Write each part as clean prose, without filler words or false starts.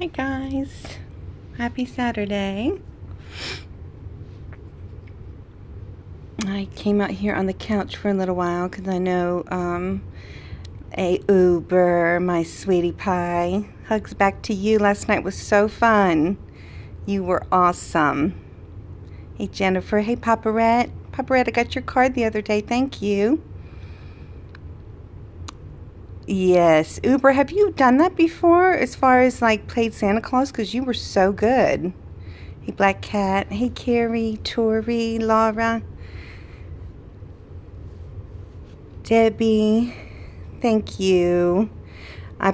Hi guys, happy Saturday. I came out here on the couch for a little while because I know a Uber, my sweetie pie. Hugs back to you. Last night was so fun. You were awesome. Hey Jennifer, hey Paparette. Paparette, I got your card the other day, thank you. Yes, Uber, have you done that before as far as like played Santa Claus? Because you were so good. Hey Black Cat, hey Carrie, Tori, Laura, Debbie, thank you.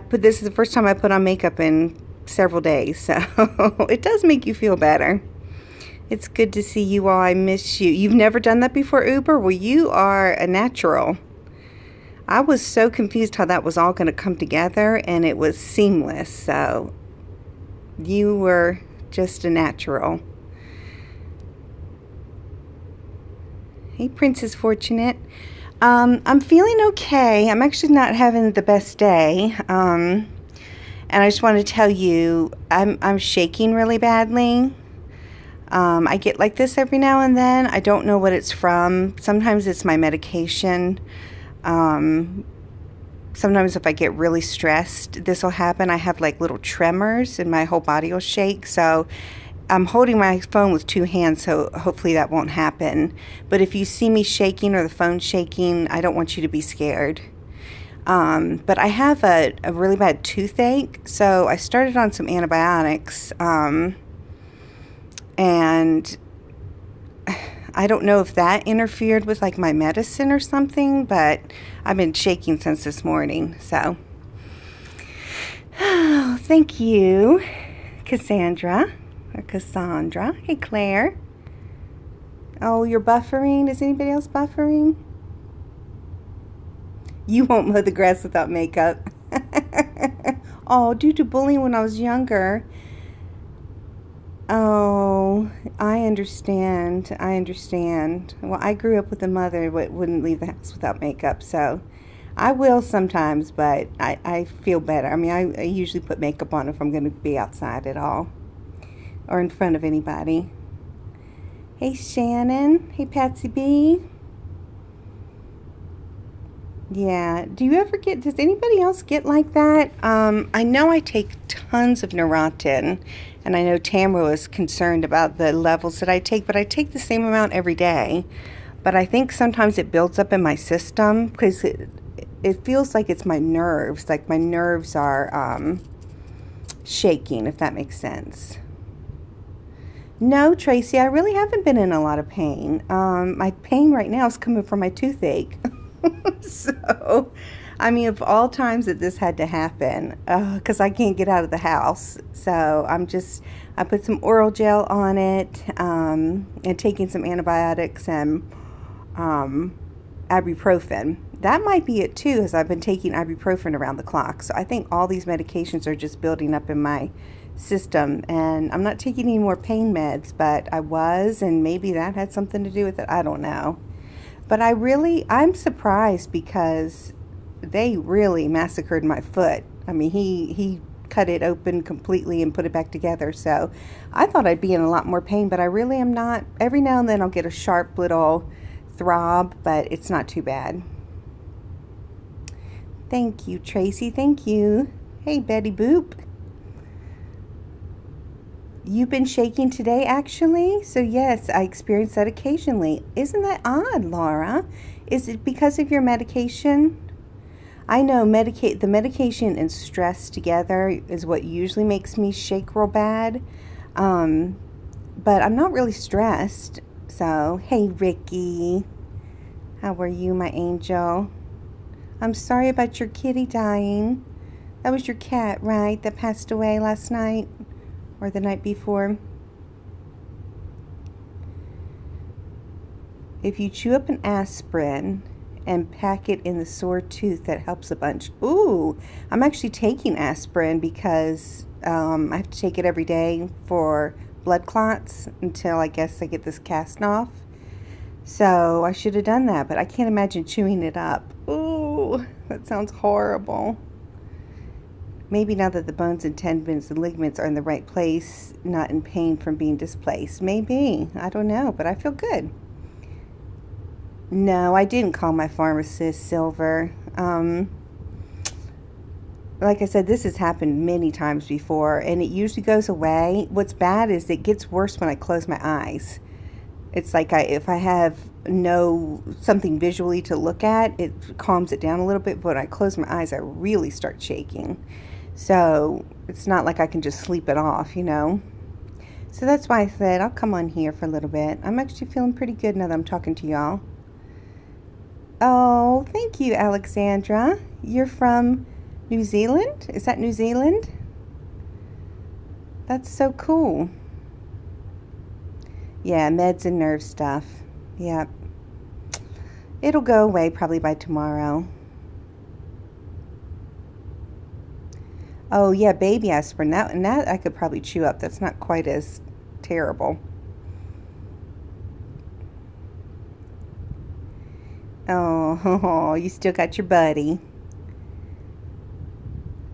This is the first time I put on makeup in several days, so it does make you feel better. It's good to see you all. I miss you. You've never done that before, Uber? Well, you are a natural. I was so confused how that was all going to come together, and it was seamless, so you were just a natural. Hey, Princess Fortunate. I'm feeling okay. I'm actually not having the best day. And I just want to tell you, I'm shaking really badly. I get like this every now and then. I don't know what it's from. Sometimes it's my medication. Sometimes if I get really stressed, this will happen. I have like little tremors and my whole body will shake. So I'm holding my phone with two hands, so hopefully that won't happen. But if you see me shaking or the phone shaking, I don't want you to be scared. But I have a really bad toothache, so I started on some antibiotics. And I don't know if that interfered with like my medicine or something, but I've been shaking since this morning. So, oh, thank you, Cassandra. Or Cassandra. Hey, Claire. Oh, you're buffering? Is anybody else buffering? You won't mow the grass without makeup. Oh, due to bullying when I was younger. Oh, I understand. I understand. Well, I grew up with a mother that wouldn't leave the house without makeup, so I will sometimes, but I feel better. I mean, I usually put makeup on if I'm going to be outside at all or in front of anybody. Hey Shannon. Hey Patsy B. Yeah. Does anybody else get like that? I know I take tons of Neurontin, and I know Tamara was concerned about the levels that I take, but I take the same amount every day. But I think sometimes it builds up in my system because it feels like it's my nerves. Like my nerves are shaking, if that makes sense. No, Tracy, I really haven't been in a lot of pain. My pain right now is coming from my toothache. So, I mean, of all times that this had to happen, because I can't get out of the house. So, I put some oral gel on it, and taking some antibiotics and ibuprofen. That might be it too, as I've been taking ibuprofen around the clock. So, I think all these medications are just building up in my system, and I'm not taking any more pain meds, but I was, and maybe that had something to do with it. I don't know. But I'm surprised because they really massacred my foot. I mean, he cut it open completely and put it back together. So I thought I'd be in a lot more pain, but I really am not. Every now and then I'll get a sharp little throb, but it's not too bad. Thank you, Tracy. Thank you. Hey, Betty Boop. You've been shaking today, actually? So yes, I experience that occasionally. Isn't that odd, Laura? Is it because of your medication? I know the medication and stress together is what usually makes me shake real bad. But I'm not really stressed. So, hey, Ricky. How are you, my angel? I'm sorry about your kitty dying. That was your cat, right, that passed away last night? Or the night before. If you chew up an aspirin and pack it in the sore tooth, that helps a bunch. Ooh, I'm actually taking aspirin because I have to take it every day for blood clots until I guess I get this cast off. So I should have done that, but I can't imagine chewing it up. Ooh, that sounds horrible. Maybe now that the bones and tendons and ligaments are in the right place, not in pain from being displaced. Maybe. I don't know, but I feel good. No, I didn't call my pharmacist, Silver. Like I said, this has happened many times before, and it usually goes away. What's bad is it gets worse when I close my eyes. It's like if I have something visually to look at, it calms it down a little bit, but when I close my eyes, I really start shaking. So it's not like I can just sleep it off, you know. So that's why I said I'll come on here for a little bit. I'm actually feeling pretty good now that I'm talking to y'all. Oh, thank you, Alexandra. You're from New Zealand? Is that New Zealand? That's so cool. Yeah, meds and nerve stuff. Yep. It'll go away probably by tomorrow. Oh, yeah, baby aspirin. That I could probably chew up. That's not quite as terrible. Oh, you still got your buddy.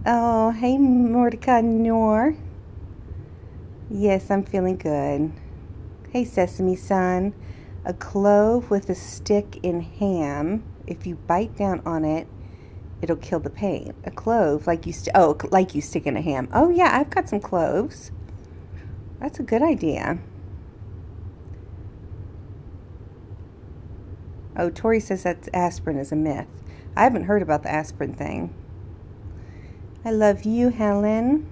Oh, hey, Mordecai Noor. Yes, I'm feeling good. Hey, Sesame Son. A clove with a stick in ham. If you bite down on it, it'll kill the pain. A clove, like you stick in a ham. Oh yeah, I've got some cloves. That's a good idea. Oh, Tori says that aspirin is a myth. I haven't heard about the aspirin thing. I love you, Helen.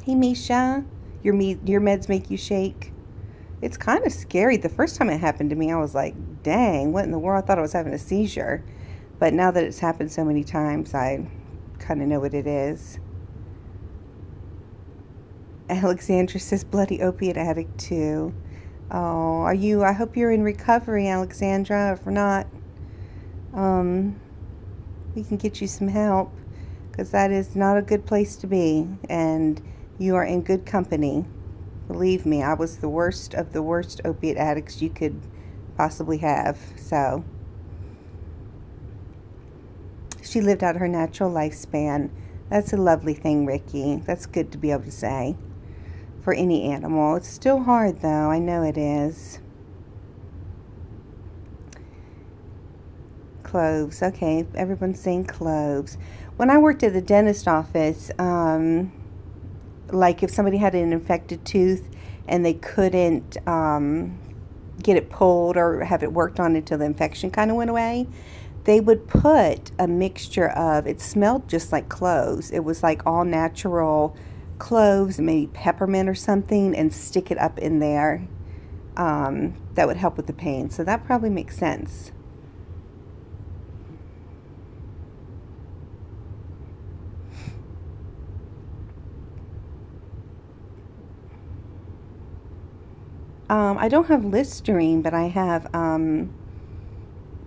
Hey, Misha. Your meds make you shake? It's kind of scary. The first time it happened to me, I was like, dang, what in the world? I thought I was having a seizure. But now that it's happened so many times, I kind of know what it is. Alexandra says bloody opiate addict too. Oh, I hope you're in recovery, Alexandra. If not, we can get you some help, because that is not a good place to be, and you are in good company. Believe me, I was the worst of the worst opiate addicts you could possibly have. So she lived out her natural lifespan. That's a lovely thing, Ricky. That's good to be able to say for any animal. It's still hard, though. I know it is. Cloves. Okay, everyone's saying cloves. When I worked at the dentist office, like if somebody had an infected tooth and they couldn't get it pulled or have it worked on until the infection kind of went away, they would put a mixture of, it smelled just like cloves. It was like all natural cloves, maybe peppermint or something, and stick it up in there. That would help with the pain. So that probably makes sense. I don't have Listerine, but I have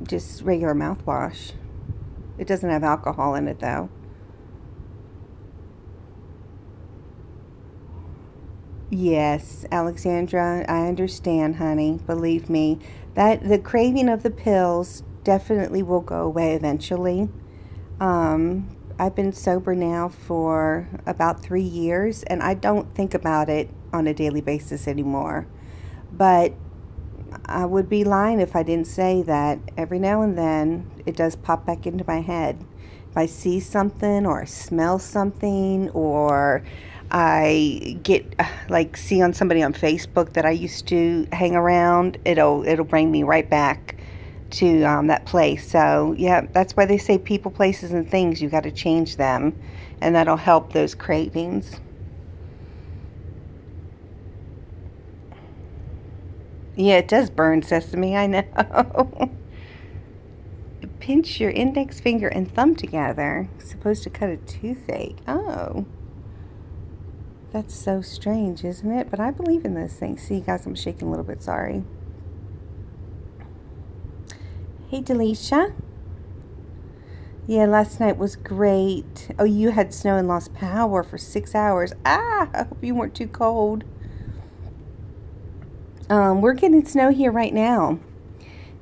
just regular mouthwash. It doesn't have alcohol in it, though. Yes, Alexandra, I understand, honey. Believe me, that the craving of the pills definitely will go away eventually. I've been sober now for about 3 years, and I don't think about it on a daily basis anymore. But I would be lying if I didn't say that every now and then it does pop back into my head. If I see something or smell something, or I get see on somebody on Facebook that I used to hang around, it'll bring me right back to that place. So yeah, that's why they say people, places, and things, you got to change them, and that'll help those cravings. Yeah, it does burn, Sesame, I know. Pinch your index finger and thumb together. Supposed to cut a toothache. Oh. That's so strange, isn't it? But I believe in those things. See, guys, I'm shaking a little bit. Sorry. Hey, Delisha. Yeah, last night was great. Oh, you had snow and lost power for 6 hours. I hope you weren't too cold. We're getting snow here right now.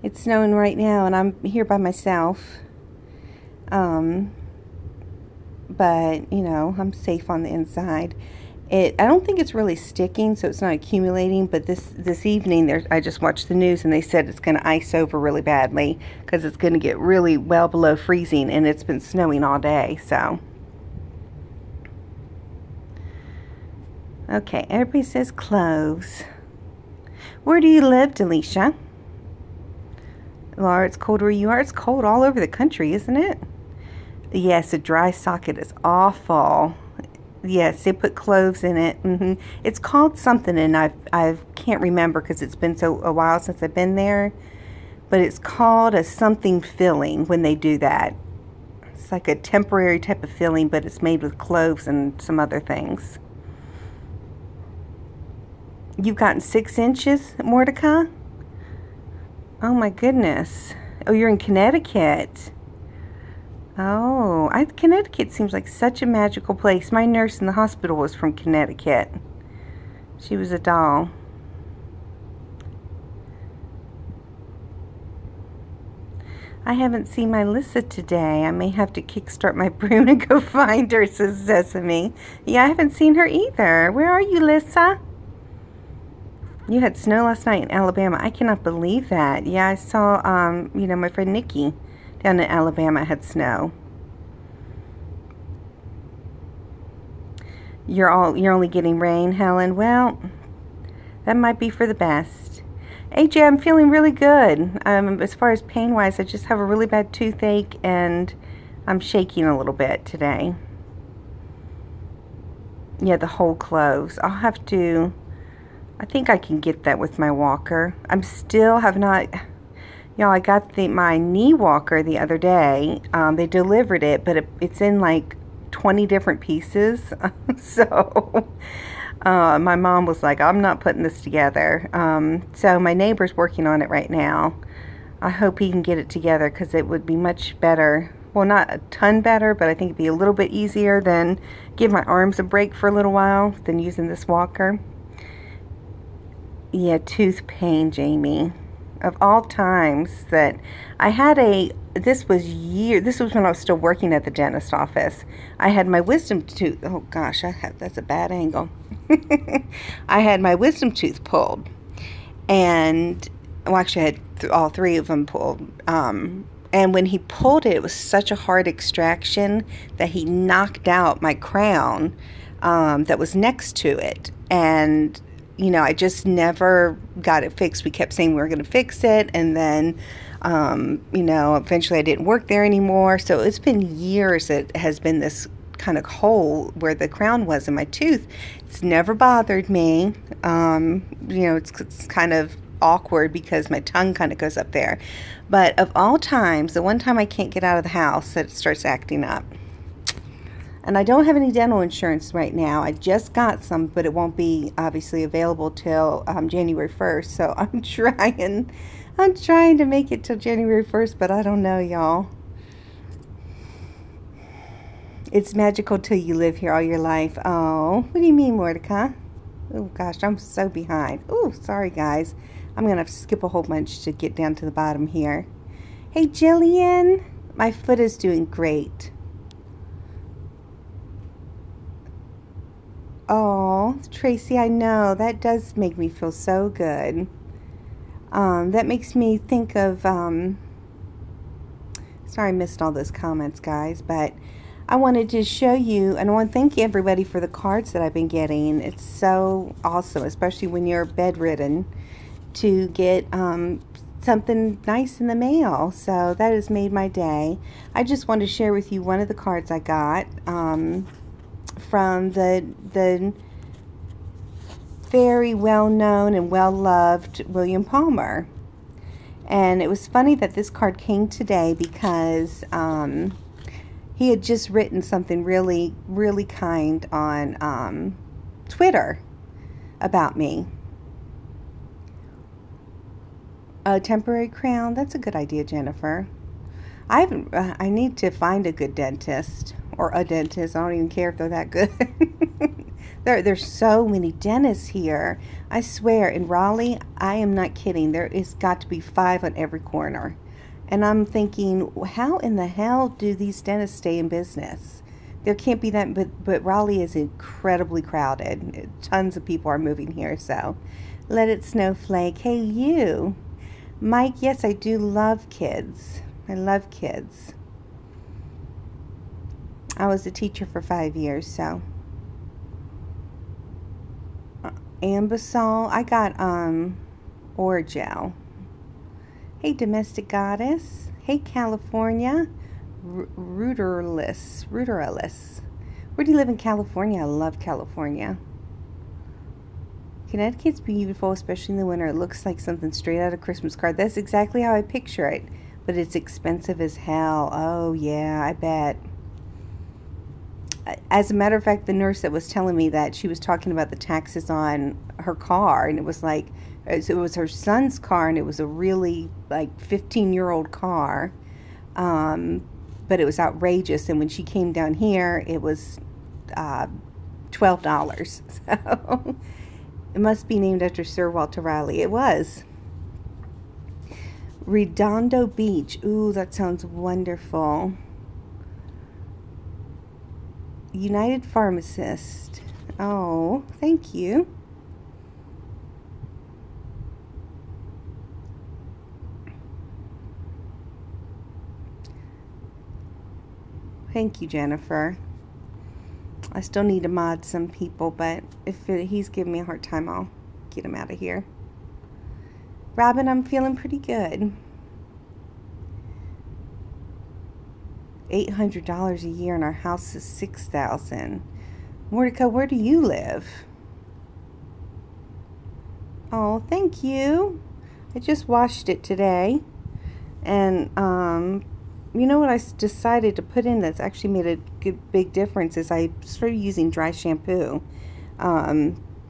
It's snowing right now, and I'm here by myself. but you know, I'm safe on the inside. I don't think it's really sticking, so it's not accumulating. But this evening, I just watched the news, and they said it's going to ice over really badly because it's going to get really well below freezing, and it's been snowing all day. So, okay, everybody says cloves. Where do you live, Delisha? Laura, it's cold where you are. It's cold all over the country, isn't it? Yes, a dry socket is awful. Yes, they put cloves in it. It's called something, and I can't remember because it's been a while since I've been there. But it's called a something filling when they do that. It's like a temporary type of filling, but it's made with cloves and some other things. You've gotten 6 inches, Mordecai? Oh my goodness. Oh, you're in Connecticut. Oh, Connecticut seems like such a magical place. My nurse in the hospital was from Connecticut. She was a doll. I haven't seen my Lissa today. I may have to kickstart my broom and go find her, says Sesame. Yeah, I haven't seen her either. Where are you, Lissa? You had snow last night in Alabama. I cannot believe that. Yeah, I saw, my friend Nikki down in Alabama had snow. You're only getting rain, Helen. Well, that might be for the best. AJ, I'm feeling really good. As far as pain-wise, I just have a really bad toothache, and I'm shaking a little bit today. Yeah, the whole cloves. I'll have to... I think I can get that with my walker. I'm still have not... Y'all, I got my knee walker the other day. They delivered it, but it's in like 20 different pieces. So my mom was like, I'm not putting this together. So my neighbor's working on it right now. I hope he can get it together because it would be much better. Well, not a ton better, but I think it'd be a little bit easier than give my arms a break for a little while than using this walker. Yeah, tooth pain, Jamie. Of all times that I had this was when I was still working at the dentist office. I had my wisdom tooth, oh gosh, that's a bad angle. I had my wisdom tooth pulled, and, well, actually I had all 3 of them pulled, and when he pulled it, it was such a hard extraction that he knocked out my crown that was next to it, and I just never got it fixed. We kept saying we were going to fix it, and then, eventually I didn't work there anymore. So it's been years it has been this kind of hole where the crown was in my tooth. It's never bothered me. It's kind of awkward because my tongue kind of goes up there. But of all times, the one time I can't get out of the house that it starts acting up. And I don't have any dental insurance right now. I just got some, but it won't be obviously available till January 1st. So I'm trying to make it till January 1st, but I don't know, y'all. It's magical till you live here all your life. Oh, what do you mean, Mordecai? Oh gosh, I'm so behind. Oh, sorry guys. I'm gonna have to skip a whole bunch to get down to the bottom here. Hey, Jillian, my foot is doing great. Oh, Tracy, I know. That does make me feel so good. That makes me think of, sorry I missed all those comments, guys, but I wanted to show you, and I want to thank everybody for the cards that I've been getting. It's so awesome, especially when you're bedridden, to get something nice in the mail. So that has made my day. I just wanted to share with you one of the cards I got, from the very well-known and well-loved William Palmer. And it was funny that this card came today because he had just written something really, really kind on Twitter about me. A temporary crown, that's a good idea, Jennifer. I need to find a good dentist. Or a dentist. I don't even care if they're that good. There's so many dentists here. I swear, in Raleigh, I am not kidding. There is got to be 5 on every corner. And I'm thinking, how in the hell do these dentists stay in business? there can't be that, but Raleigh is incredibly crowded. Tons of people are moving here, so let it snowflake. Hey, you. Mike, yes, I do love kids. I love kids. I was a teacher for 5 years, so. Ambisol, I got Orajel. Hey, Domestic Goddess. Hey, California. Rudderless. Where do you live in California? I love California. Connecticut's beautiful, especially in the winter. It looks like something straight out of a Christmas card. That's exactly how I picture it. But it's expensive as hell. Oh, yeah, I bet. As a matter of fact, the nurse that was telling me that, she was talking about the taxes on her car. And it was like, it was her son's car, and it was a really, like, 15-year-old car. But it was outrageous. And when she came down here, it was $12. So it must be named after Sir Walter Raleigh. It was. Redondo Beach. Ooh, that sounds wonderful. United Pharmacist. Oh, thank you. Thank you, Jennifer. I still need to mod some people, but if he's giving me a hard time, I'll get him out of here. Robin, I'm feeling pretty good. $800 a year, and our house is $6,000. Mordecai, where do you live? Oh, thank you. I just washed it today, and you know what I decided to put in that's actually made a good big difference is I started using dry shampoo,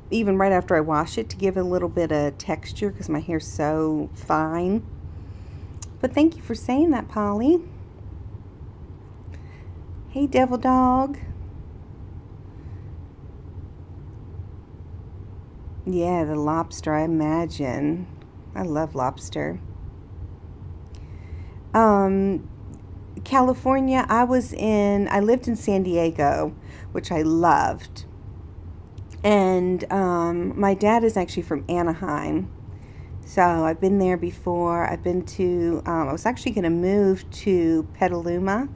even right after I wash it, to give it a little bit of texture because my hair's so fine. But thank you for saying that, Polly. Hey, Devil Dog. Yeah, the lobster, I imagine. I love lobster. California, I lived in San Diego, which I loved. And my dad is actually from Anaheim. So I've been there before. I've been to, I was actually going to move to Petaluma,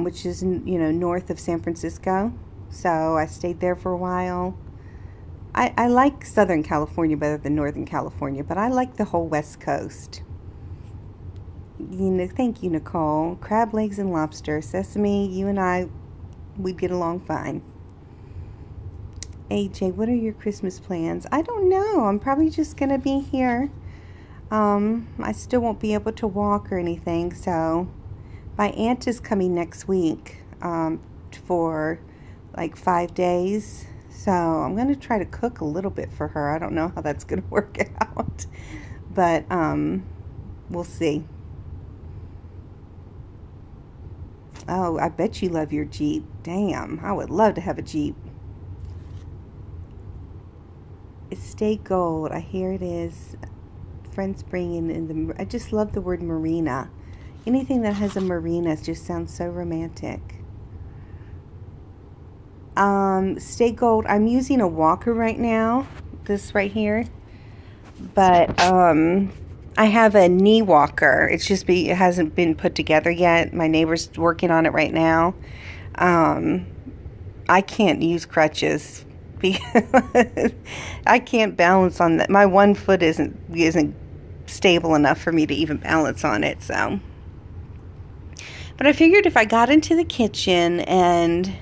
which is, north of San Francisco. So I stayed there for a while. I like Southern California better than Northern California, but I like the whole West Coast. Thank you, Nicole. Crab legs and lobster. Sesame, you and I, we'd get along fine. AJ, what are your Christmas plans? I don't know. I'm probably just going to be here. I still won't be able to walk or anything, so my aunt is coming next week for like 5 days. So I'm going to try to cook a little bit for her. I don't know how that's going to work out, but we'll see. Oh, I bet you love your Jeep. Damn, I would love to have a Jeep. Estate Gold. I hear it is. Friends bringing in I just love the word marina. Anything that has a marina just sounds so romantic. State Gold. I'm using a walker right now. This right here. But I have a knee walker. It hasn't been put together yet. My neighbor's working on it right now. I can't use crutches because I can't balance on that. My one foot isn't stable enough for me to even balance on it. So, but I figured if I got into the kitchen and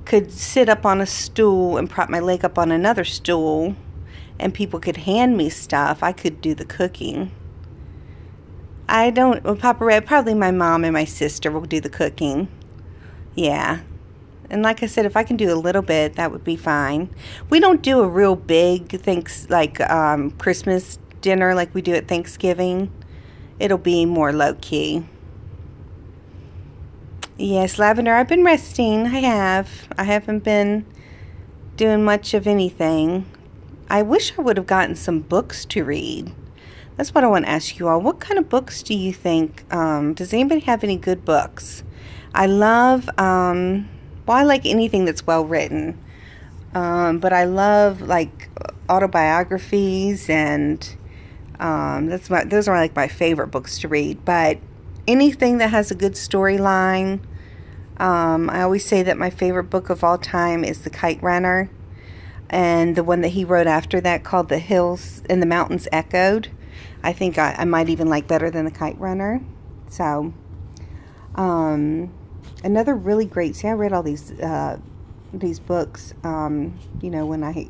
could sit up on a stool and prop my leg up on another stool, and people could hand me stuff, I could do the cooking. Papa Red, probably my mom and my sister will do the cooking. Yeah. And like I said, if I can do a little bit, that would be fine. We don't do a real big Christmas dinner like we do at Thanksgiving. It'll be more low-key. Yes, Lavender, I've been resting. I have. I haven't been doing much of anything. I wish I would have gotten some books to read. That's what I want to ask you all. What kind of books do you think? Does anybody have any good books? I love, well, I like anything that's well written. But I love like autobiographies, and those are like my favorite books to read. But anything that has a good storyline. I always say that my favorite book of all time is The Kite Runner, and the one that he wrote after that called The Hills and the Mountains Echoed. I think I might even like better than The Kite Runner. So, another really great. See, I read all these books, when I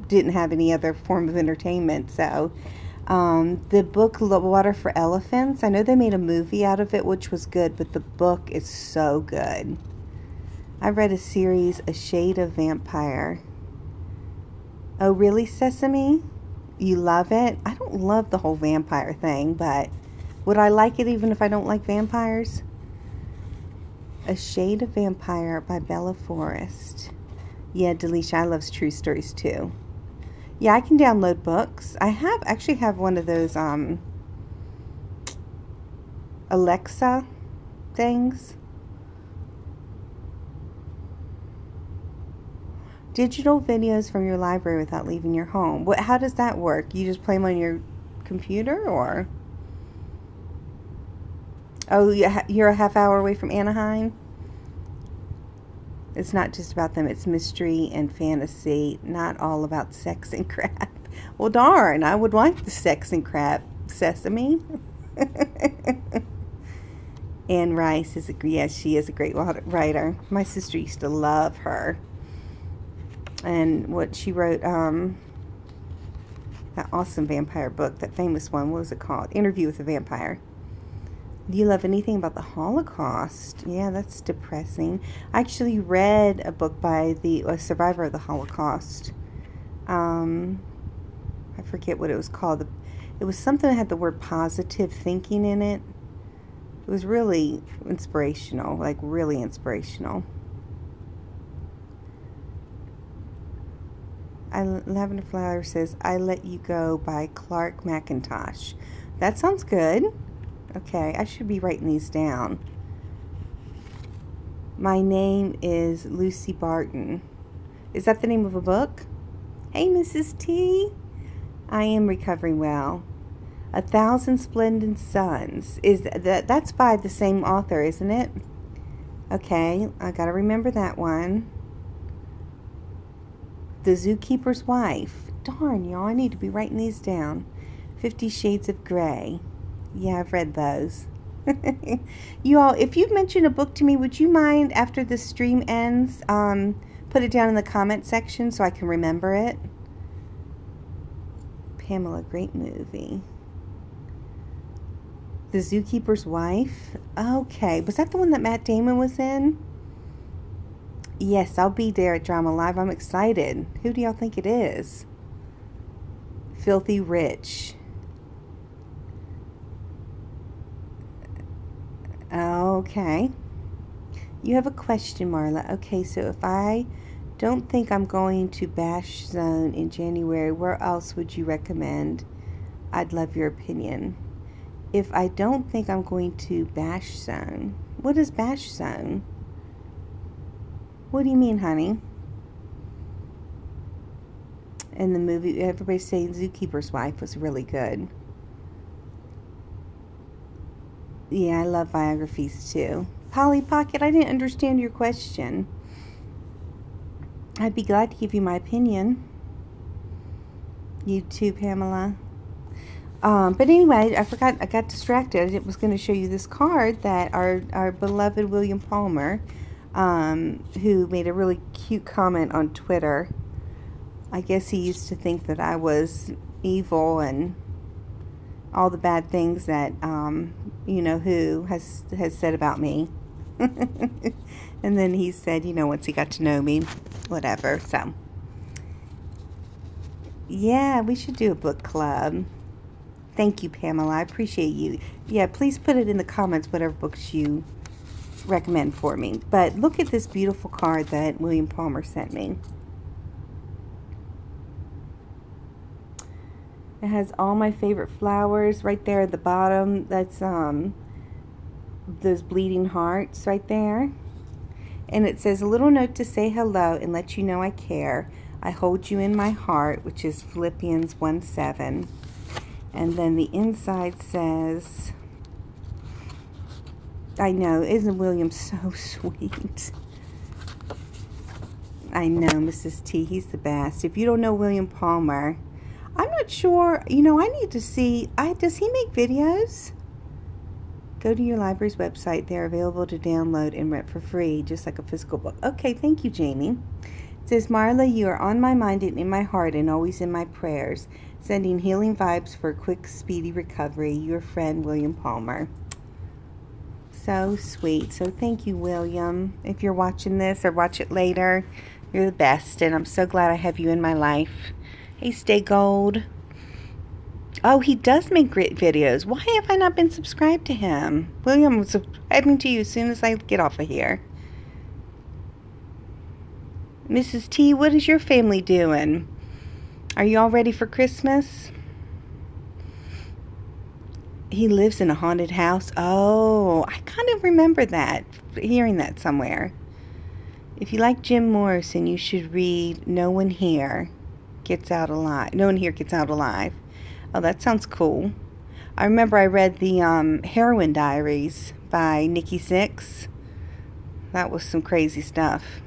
didn't have any other form of entertainment. So, the book Water for Elephants, I know they made a movie out of it, which was good, but the book is so good. I read a series, A Shade of Vampire. Oh, really, Sesame? You love it? I don't love the whole vampire thing, but would I like it even if I don't like vampires? A Shade of Vampire by Bella Forrest. Yeah, Delisha, I love true stories too. Yeah, I can download books. I actually have one of those Alexa things. Digital videos from your library without leaving your home. How does that work? You just play them on your computer, or? Oh, you're a half hour away from Anaheim? It's not just about them. It's mystery and fantasy, not all about sex and crap. Well, darn, I would like the sex and crap, Sesame. Anne Rice she is a great writer. My sister used to love her. And what she wrote, that awesome vampire book, that famous one, what was it called? Interview with a Vampire. Do you love anything about the Holocaust? Yeah, that's depressing. I actually read a book by a survivor of the Holocaust. I forget what it was called. It was something that had the word positive thinking in it. It was really inspirational, like really inspirational. Lavender Flower says, I Let You Go by Clark McIntosh. That sounds good. Okay, I should be writing these down. My Name is Lucy Barton. Is that the name of a book? Hey, Mrs. T. I am recovering well. 1,000 Splendid Suns. That's by the same author, isn't it? Okay, I gotta remember that one. The Zookeeper's Wife. Darn, y'all, I need to be writing these down. 50 Shades of Grey. Yeah, I've read those. You all, if you mention a book to me, would you mind, after the stream ends, put it down in the comment section so I can remember it? Pamela, great movie. The Zookeeper's Wife. Okay, was that the one that Matt Damon was in? Yes, I'll be there at Drama Live. I'm excited. Who do y'all think it is? Filthy Rich. Okay. You have a question, Marla. Okay, so if I don't think I'm going to Bash Zone in January, where else would you recommend? I'd love your opinion. If I don't think I'm going to Bash Zone, what is Bash Zone? What do you mean, honey? And the movie, everybody's saying Zookeeper's Wife was really good. Yeah, I love biographies too. Polly Pocket, I didn't understand your question. I'd be glad to give you my opinion. You too, Pamela. But anyway, I forgot, I got distracted. I was going to show you this card that our beloved William Palmer, who made a really cute comment on Twitter. I guess he used to think that I was evil and all the bad things that, who has said about me. And then he said, once he got to know me, whatever. So, yeah, we should do a book club. Thank you, Pamela. I appreciate you. Yeah, please put it in the comments, whatever books you recommend for me. But look at this beautiful card that William Palmer sent me. It has all my favorite flowers right there at the bottom. That's those bleeding hearts right there. And it says, a little note to say hello and let you know I care. I hold you in my heart, which is Philippians 1:7. And then the inside says, I know, isn't William so sweet? I know, Mrs. T, he's the best. If you don't know William Palmer, I'm not sure, I need to see, does he make videos? Go to your library's website. They're available to download and rent for free, just like a physical book. Okay, thank you, Jamie. It says, Marla, you are on my mind and in my heart and always in my prayers. Sending healing vibes for a quick, speedy recovery. Your friend, William Palmer. So sweet. So thank you, William. If you're watching this or watch it later, you're the best. And I'm so glad I have you in my life. Hey, Stay Gold. Oh, he does make great videos. Why have I not been subscribed to him? William, I'm subscribing to you as soon as I get off of here. Mrs. T, what is your family doing? Are you all ready for Christmas? He lives in a haunted house. Oh, I kind of remember that, hearing that somewhere. If you like Jim Morrison, you should read No One Here Gets Out Alive. No One Here Gets Out Alive. Oh, that sounds cool. I remember I read the Heroin Diaries by Nikki Sixx. That was some crazy stuff.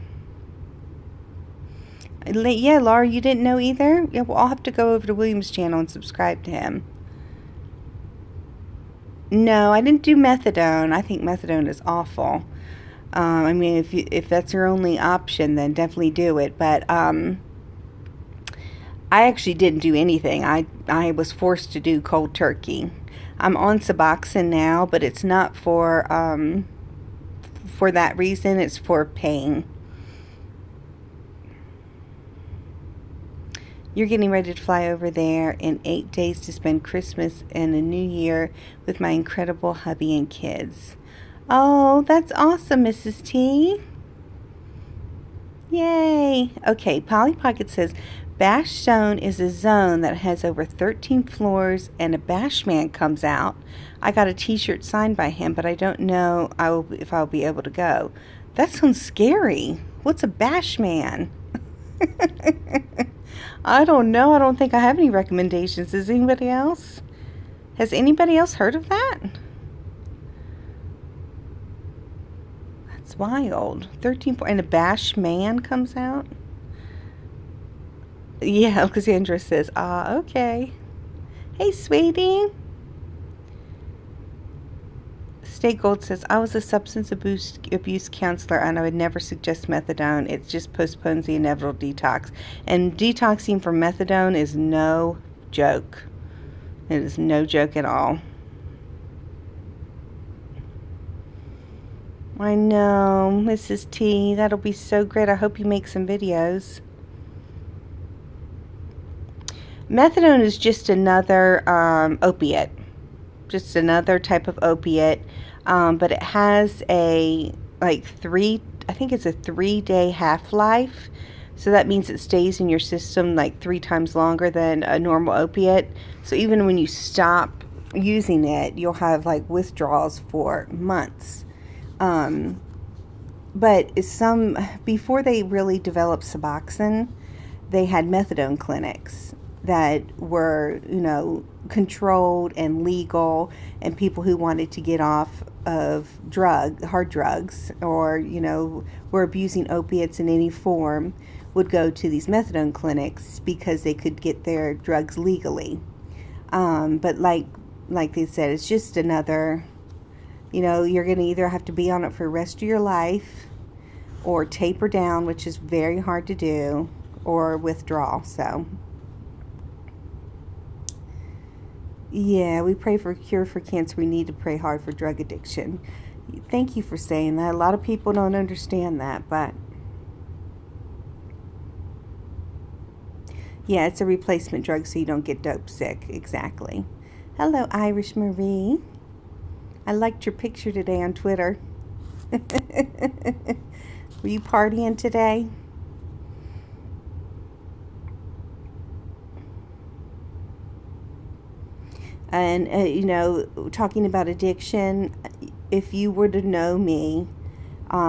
Yeah, Laura, you didn't know either? Yeah, well, I'll have to go over to William's channel and subscribe to him. No, I didn't do methadone. I think methadone is awful. I mean, if that's your only option, then definitely do it. But I actually didn't do anything. I was forced to do cold turkey. I'm on Suboxone now, but it's not for that reason. It's for pain. You're getting ready to fly over there in 8 days to spend Christmas and a New Year with my incredible hubby and kids. Oh, that's awesome, Mrs. T. Yay. Okay, Polly Pocket says, Bash Zone is a zone that has over 13 floors and a Bash Man comes out. I got a t-shirt signed by him, but I don't know if I'll be able to go. That sounds scary. What's a Bash Man? I don't know. I don't think I have any recommendations. Does anybody else? Has anybody else heard of that? That's wild. 13 and a Bash Man comes out? Yeah, Cassandra says, okay. Hey, sweetie. Stay Gold says, I was a substance abuse counselor and I would never suggest methadone. It just postpones the inevitable detox. And detoxing from methadone is no joke. It is no joke at all. I know, Mrs. T. That'll be so great. I hope you make some videos. Methadone is just another opiate. Just another type of opiate. But it has a, I think it's a 3-day half-life. So that means it stays in your system like 3 times longer than a normal opiate. So even when you stop using it, you'll have like withdrawals for months. But before they really developed Suboxone, they had methadone clinics that were, controlled and legal, and people who wanted to get off of hard drugs, or, were abusing opiates in any form, would go to these methadone clinics because they could get their drugs legally. But like they said, it's just another, you're going to either have to be on it for the rest of your life, or taper down, which is very hard to do, or withdraw. So yeah, we pray for a cure for cancer. We need to pray hard for drug addiction. Thank you for saying that. A lot of people don't understand that, but yeah, it's a replacement drug so you don't get dope sick. Exactly. Hello, Irish Marie. I liked your picture today on Twitter. Were you partying today? And, talking about addiction, if you were to know me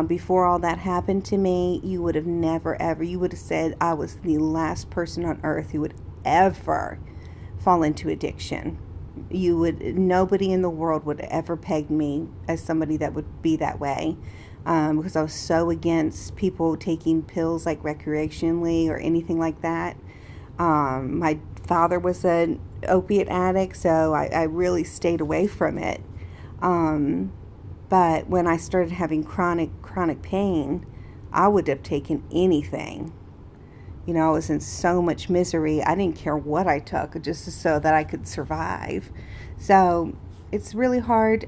before all that happened to me, you would have never ever, you would have said I was the last person on earth who would ever fall into addiction. Nobody in the world would ever peg me as somebody that would be that way, because I was so against people taking pills like recreationally or anything like that. My father was an opiate addict, so I really stayed away from it. But when I started having chronic pain, I would have taken anything. You know, I was in so much misery. I didn't care what I took, just so that I could survive. So it's really hard.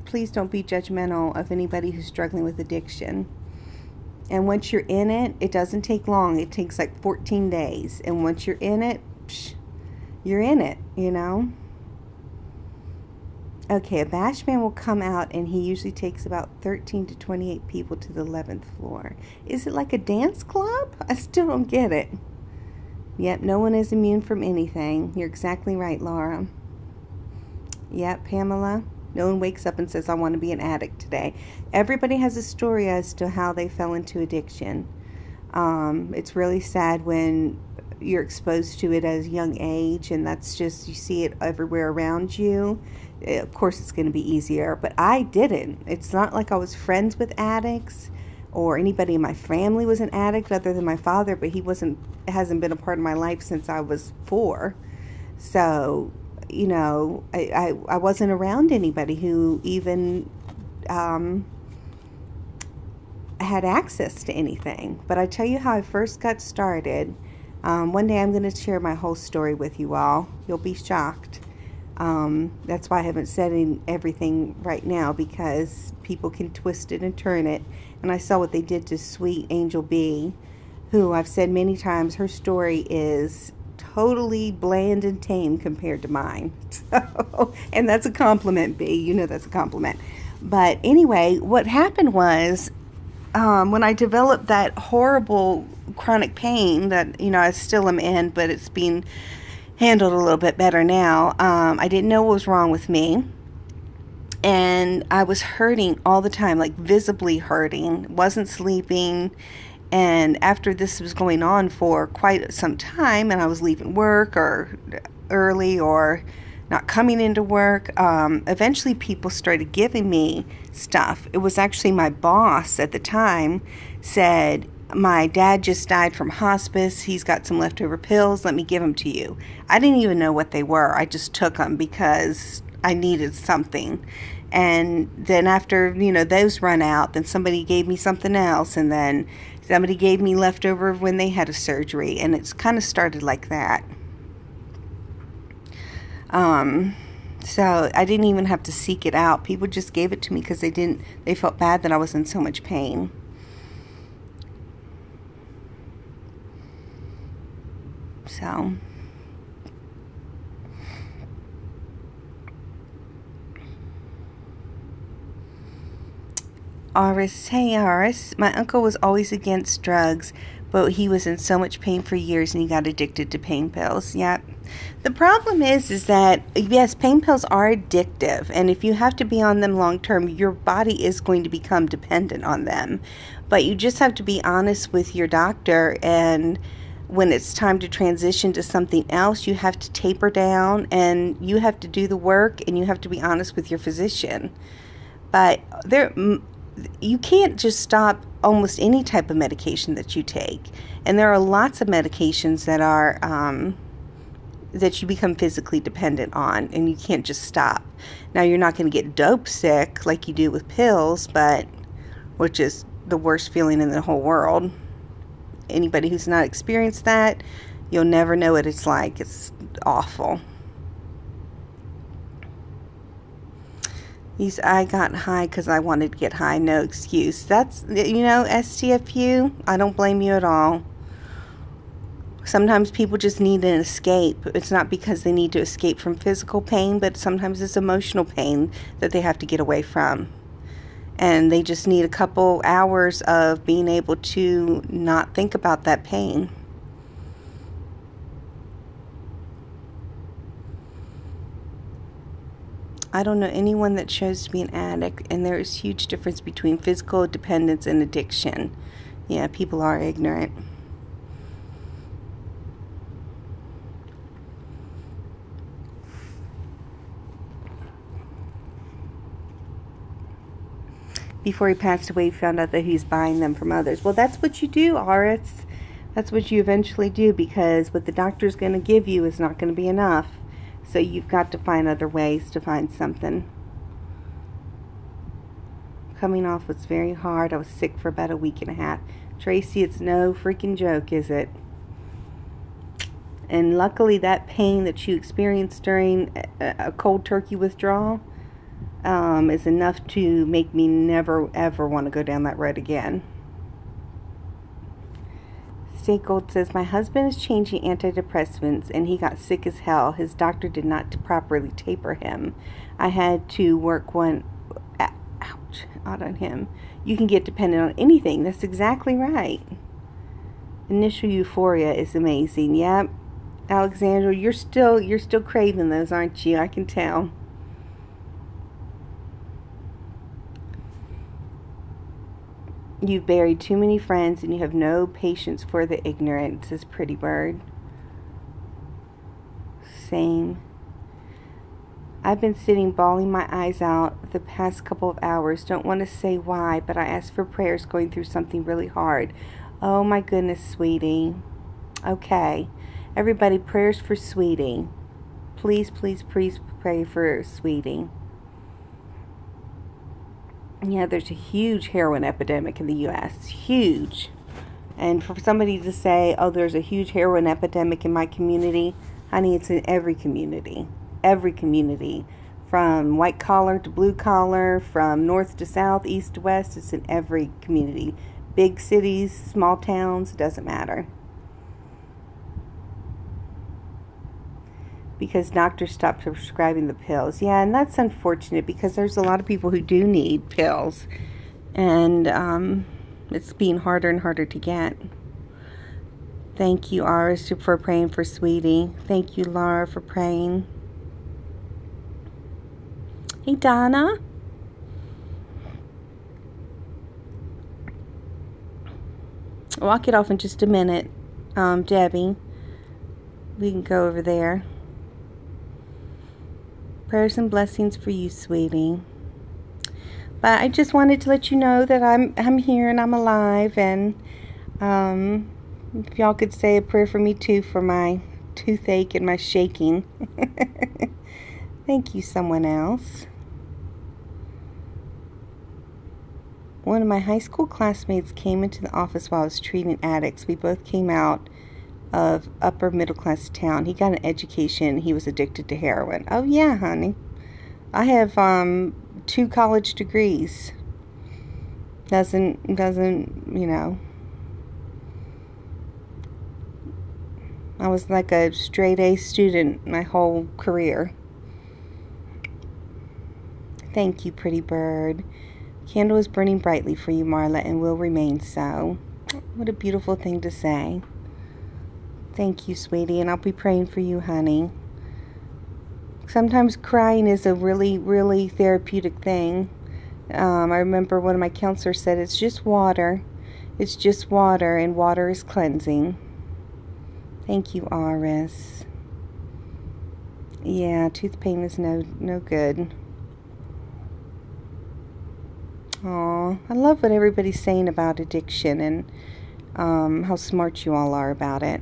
Please don't be judgmental of anybody who's struggling with addiction. And once you're in it, it doesn't take long. It takes like 14 days. And once you're in it, you're in it, you know. Okay, a bash man will come out and he usually takes about 13 to 28 people to the 11th floor. Is it like a dance club? I still don't get it. Yep, no one is immune from anything. You're exactly right, Laura. Yep, Pamela. No one wakes up and says, I want to be an addict today. Everybody has a story as to how they fell into addiction. It's really sad when you're exposed to it at a young age, and that's just, you see it everywhere around you. Of course it's going to be easier, but I didn't. It's not like I was friends with addicts or anybody in my family was an addict other than my father, but he hasn't been a part of my life since I was 4. So, you know, I wasn't around anybody who even had access to anything. But I tell you how I first got started. One day I'm going to share my whole story with you all. You'll be shocked. That's why I haven't said everything right now, because people can twist it and turn it. And I saw what they did to sweet Angel B, who I've said many times, her story is totally bland and tame compared to mine. So, and that's a compliment, B. You know that's a compliment. But anyway, what happened was, when I developed that horrible chronic pain that, you know, I still am in, but it's being handled a little bit better now. I didn't know what was wrong with me. And I was hurting all the time, like visibly hurting, wasn't sleeping. And after this was going on for quite some time, and I was leaving work or early or not coming into work, eventually people started giving me stuff. It was actually my boss at the time said, my dad just died from hospice. He's got some leftover pills. Let me give them to you. I didn't even know what they were. I just took them because I needed something. And then after, you know, those run out, then somebody gave me something else. And then somebody gave me leftover when they had a surgery. And it's kind of started like that. So I didn't even have to seek it out. People just gave it to me because they felt bad that I was in so much pain. So, Aris, hey Aris, my uncle was always against drugs, but he was in so much pain for years and he got addicted to pain pills. Yep. The problem is that, yes, pain pills are addictive, and if you have to be on them long term, your body is going to become dependent on them. But you just have to be honest with your doctor, and when it's time to transition to something else, you have to taper down and you have to do the work and you have to be honest with your physician. But you can't just stop almost any type of medication that you take. And there are lots of medications that are that you become physically dependent on, and you can't just stop. Now, you're not going to get dope sick like you do with pills, but which is the worst feeling in the whole world. Anybody who's not experienced that, you'll never know what it's like. It's awful. I got high because I wanted to get high. No excuse. That's, you know, STFU, I don't blame you at all. Sometimes people just need an escape. It's not because they need to escape from physical pain, but sometimes it's emotional pain that they have to get away from. And they just need a couple hours of being able to not think about that pain. I don't know anyone that chose to be an addict, and there is huge difference between physical dependence and addiction. Yeah, people are ignorant. Before he passed away, he found out that he's buying them from others. Well, that's what you do, Aris. That's what you eventually do, because what the doctor's going to give you is not going to be enough. So you've got to find other ways to find something. Coming off was very hard. I was sick for about a week and a half. Tracy, it's no freaking joke, is it? And luckily that pain that you experienced during a cold turkey withdrawal is enough to make me never ever want to go down that road again. State Gold says, my husband is changing antidepressants and he got sick as hell. His doctor did not properly taper him. I had to work one out on him. You can get dependent on anything. That's exactly right. Initial euphoria is amazing. Yep. Alexandra, you're still craving those, aren't you? I can tell. You've buried too many friends and you have no patience for the ignorant, says Pretty Bird. Same. I've been sitting bawling my eyes out the past couple of hours. Don't want to say why, but I asked for prayers going through something really hard. Oh my goodness, sweetie. Okay. Everybody, prayers for Sweetie. Please, please, please pray for Sweetie. Yeah, there's a huge heroin epidemic in the U.S. Huge. And for somebody to say, oh, there's a huge heroin epidemic in my community, honey, it's in every community. Every community. From white collar to blue collar, from north to south, east to west, it's in every community. Big cities, small towns, doesn't matter. Because doctors stopped prescribing the pills. Yeah, and that's unfortunate because there's a lot of people who do need pills. And it's being harder and harder to get. Thank you, Aris, for praying for Sweetie. Thank you, Laura, for praying. Hey, Donna. Well, I'll get off in just a minute. Debbie, we can go over there. Prayers and blessings for you, sweetie. But I just wanted to let you know that I'm here and I'm alive, and if y'all could say a prayer for me too for my toothache and my shaking. Thank you, someone else. One of my high school classmates came into the office while I was treating addicts. We both came out of upper middle class town. He got an education. He was addicted to heroin. Oh yeah, honey. I have 2 college degrees. Doesn't, you know. I was like a straight A student my whole career. Thank you, Pretty Bird. Candle is burning brightly for you, Marla, and will remain so. What a beautiful thing to say. Thank you, sweetie, and I'll be praying for you, honey. Sometimes crying is a really, really therapeutic thing. I remember one of my counselors said, it's just water. It's just water, and water is cleansing. Thank you, Aris. Yeah, tooth pain is no good. Aw, I love what everybody's saying about addiction and how smart you all are about it.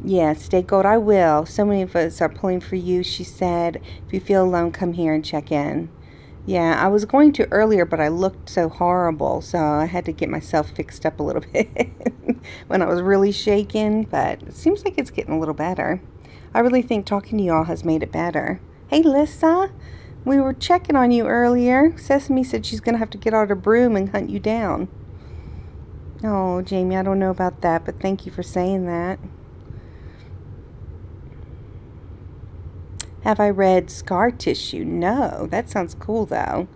Yes, Stay Gold, I will. So many of us are pulling for you. She said, if you feel alone, come here and check in. Yeah, I was going to earlier, but I looked so horrible, so I had to get myself fixed up a little bit when I was really shaken, but it seems like it's getting a little better. I really think talking to you all has made it better. Hey, Lissa, we were checking on you earlier. Sesame said she's going to have to get out her broom and hunt you down. Oh, Jamie, I don't know about that, but thank you for saying that. Have I read Scar Tissue? No, that sounds cool though.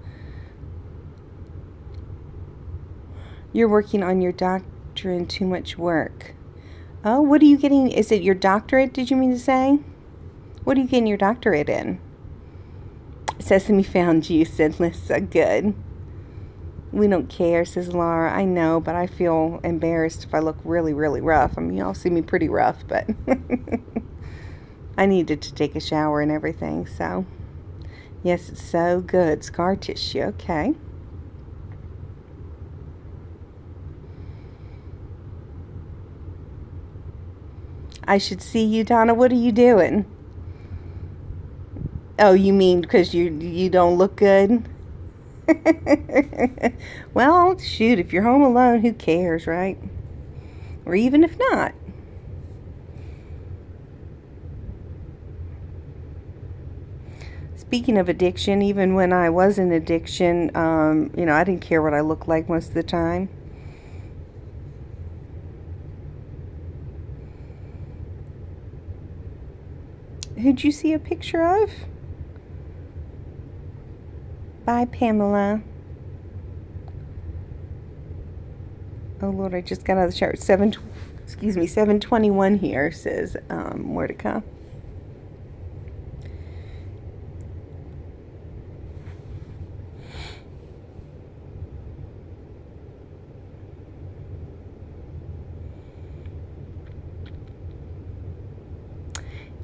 You're working on your doctorate, too much work. Oh, what are you getting? Is it your doctorate, did you mean to say? What are you getting your doctorate in? Sesame found you, said Lissa. Good. We don't care, says Laura. I know, but I feel embarrassed if I look really, really rough. I mean, y'all see me pretty rough, but I needed to take a shower and everything, so. Yes, it's so good. Scar tissue, okay. I should see you, Donna. What are you doing? Oh, you mean because you don't look good? Well, shoot, if you're home alone, who cares, right? Or even if not. Speaking of addiction, even when I was in addiction, I didn't care what I looked like most of the time. Who'd you see a picture of? Bye, Pamela. Oh, Lord, I just got out of the shower. 7:21 here, says Mordecai.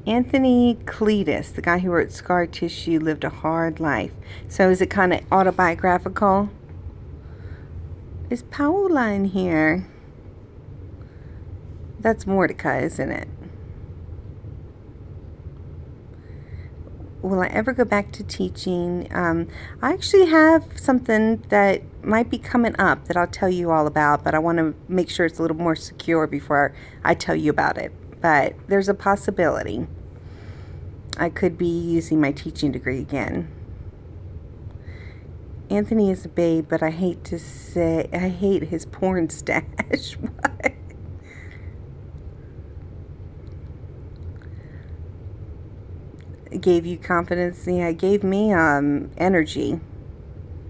Anthony Cletus, the guy who wrote Scar Tissue, lived a hard life. So is it kind of autobiographical? Is Paola in here? That's Mordecai, isn't it? Will I ever go back to teaching? I actually have something that might be coming up that I'll tell you all about, but I want to make sure it's a little more secure before I tell you about it. But there's a possibility. I could be using my teaching degree again. Anthony is a babe, but I hate his porn stash. What? It gave you confidence? Yeah, it gave me energy.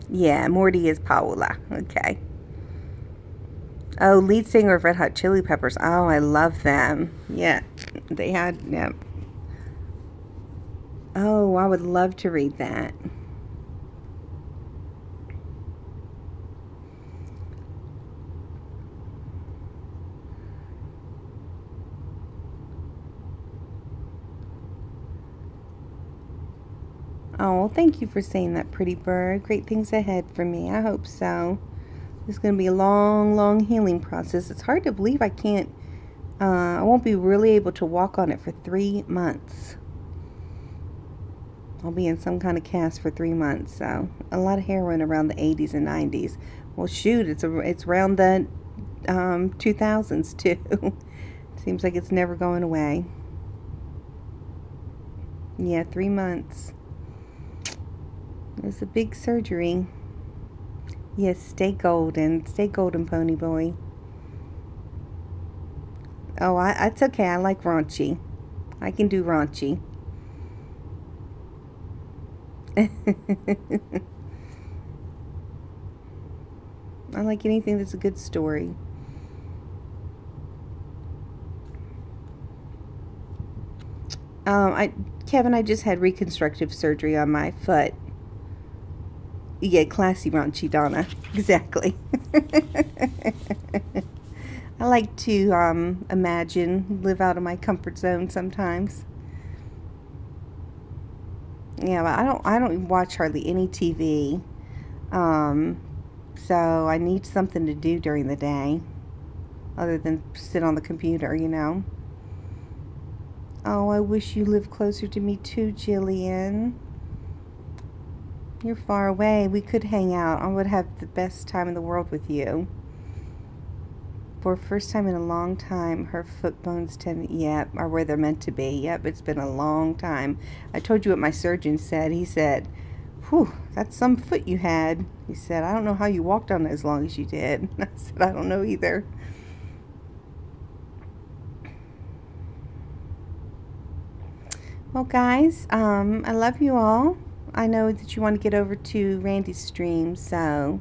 Yeah, Morty is Paola. Okay. Oh, lead singer of Red Hot Chili Peppers. Oh, I love them. Yeah, they had, yeah. Oh, I would love to read that. Oh, well, thank you for saying that, pretty bird. Great things ahead for me. I hope so. It's going to be a long, long healing process. It's hard to believe I won't be really able to walk on it for 3 months. I'll be in some kind of cast for 3 months. So a lot of heroin around the 80s and 90s. Well, shoot, it's around the 2000s too. Seems like it's never going away. Yeah, 3 months. It's a big surgery. Yes, stay golden. Stay golden, pony boy. Oh, it's okay. I like raunchy. I can do raunchy. I like anything that's a good story. Kevin, I just had reconstructive surgery on my foot. Yeah, classy raunchy, Donna. Exactly. I like to imagine, live out of my comfort zone sometimes. Yeah, but I don't watch hardly any TV. So I need something to do during the day other than sit on the computer, you know. Oh, I wish you lived closer to me too, Jillian. You're far away. We could hang out. I would have the best time in the world with you. For the first time in a long time, her foot bones are where they're meant to be. Yep, it's been a long time. I told you what my surgeon said. He said, whew, that's some foot you had. He said, I don't know how you walked on it as long as you did. I said, I don't know either. Well, guys, I love you all. I know that you want to get over to Randy's stream, so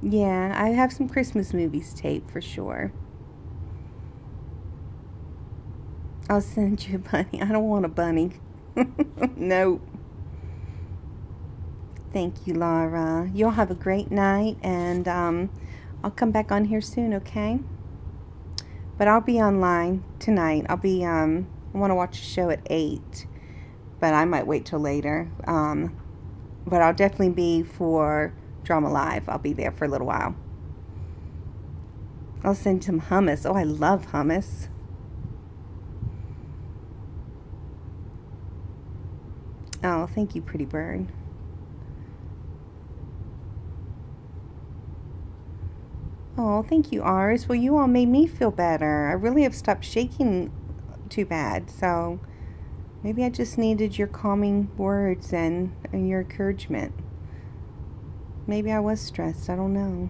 yeah, I have some Christmas movies taped for sure. I'll send you a bunny. I don't want a bunny. No. Thank you, Laura. You'll have a great night, and I'll come back on here soon, okay? But I'll be online tonight. I want to watch a show at 8, but I might wait till later. But I'll definitely be for Drama Live. I'll be there for a little while. I'll send some hummus. Oh, I love hummus. Oh, thank you, pretty bird. Oh, thank you, Aris. Well, you all made me feel better. I really have stopped shaking too bad, so maybe I just needed your calming words and your encouragement. Maybe I was stressed. I don't know.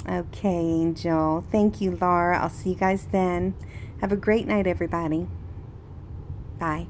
Okay, Angel. Thank you, Laura. I'll see you guys then. Have a great night, everybody. Bye.